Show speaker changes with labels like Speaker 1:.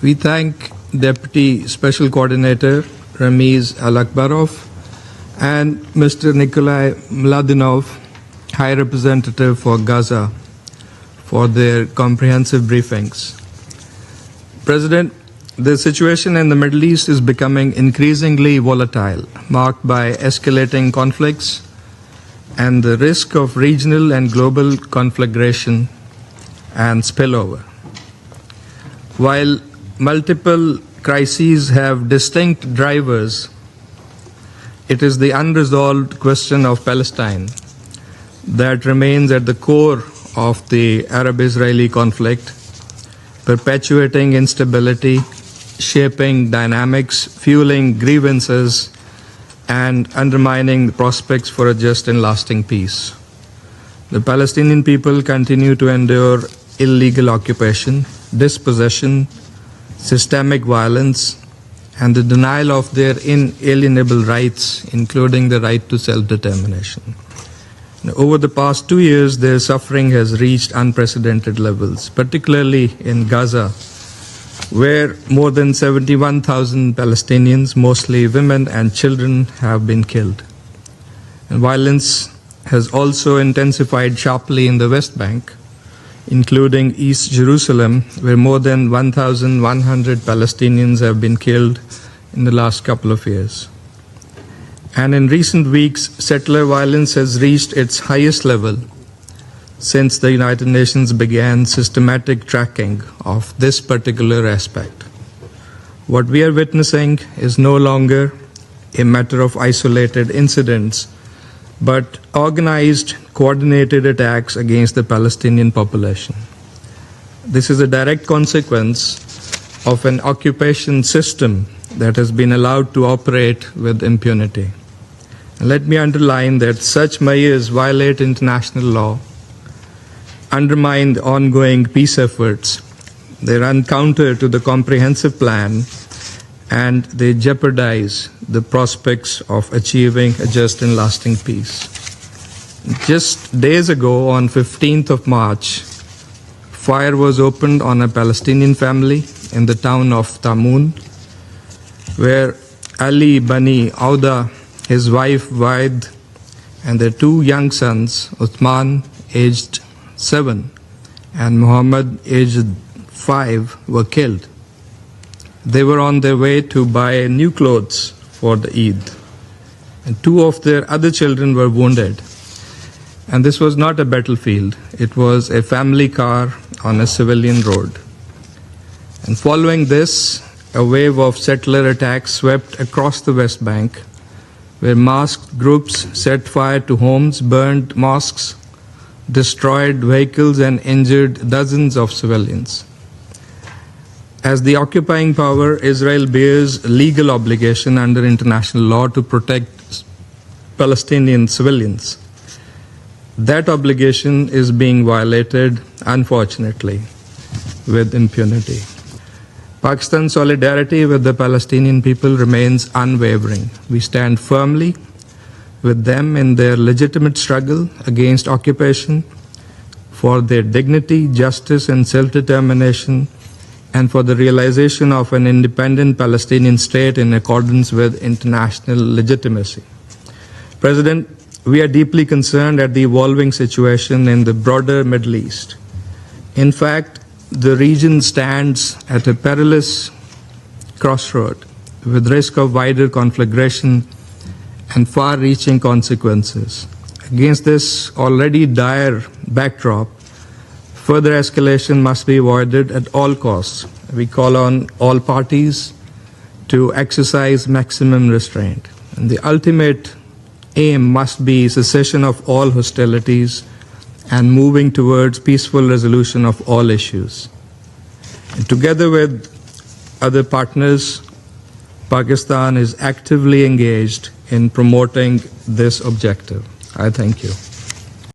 Speaker 1: We thank Deputy Special Coordinator Ramiz Al-Akbarov and Mr. Nikolai Mladinov, High Representative for Gaza, for their comprehensive briefings. President, the situation in the Middle East is becoming increasingly volatile, marked by escalating conflicts and the risk of regional and global conflagration and spillover. While multiple crises have distinct drivers, it is the unresolved question of Palestine that remains at the core of the Arab-Israeli conflict, perpetuating instability, shaping dynamics, fueling grievances, and undermining the prospects for a just and lasting peace. The Palestinian people continue to endure illegal occupation, dispossession, systemic violence, and the denial of their inalienable rights, including the right to self-determination. Over the past 2 years, their suffering has reached unprecedented levels, particularly in Gaza, where more than 71,000 Palestinians, mostly women and children, have been killed. And violence has also intensified sharply in the West Bank, including East Jerusalem, where more than 1,100 Palestinians have been killed in the last couple of years. And in recent weeks, settler violence has reached its highest level since the United Nations began systematic tracking of this particular aspect. What we are witnessing is no longer a matter of isolated incidents, but organized, coordinated attacks against the Palestinian population. This is a direct consequence of an occupation system that has been allowed to operate with impunity. And let me underline that such measures violate international law, undermine the ongoing peace efforts, they run counter to the comprehensive plan, and they jeopardize the prospects of achieving a just and lasting peace. Just days ago, on 15th of March, fire was opened on a Palestinian family in the town of Tamun, where Ali Bani Auda, his wife Waid, and their 2 young sons, Uthman, aged 7, and Muhammad, aged 5, were killed. They were on their way to buy new clothes for the Eid, and 2 of their other children were wounded. And this was not a battlefield, it was a family car on a civilian road. And following this, a wave of settler attacks swept across the West Bank, where masked groups set fire to homes, burned mosques, destroyed vehicles, and injured dozens of civilians. As the occupying power, Israel bears legal obligation under international law to protect Palestinian civilians. That obligation is being violated, unfortunately, with impunity. Pakistan's solidarity with the Palestinian people remains unwavering. We stand firmly with them in their legitimate struggle against occupation, for their dignity, justice, and self-determination, and for the realization of an independent Palestinian state in accordance with international legitimacy. President, we are deeply concerned at the evolving situation in the broader Middle East. In fact, the region stands at a perilous crossroad with risk of wider conflagration and far-reaching consequences. Against this already dire backdrop, further escalation must be avoided at all costs. We call on all parties to exercise maximum restraint. And the ultimate aim must be cessation of all hostilities and moving towards peaceful resolution of all issues. And together with other partners, Pakistan is actively engaged in promoting this objective. I thank you.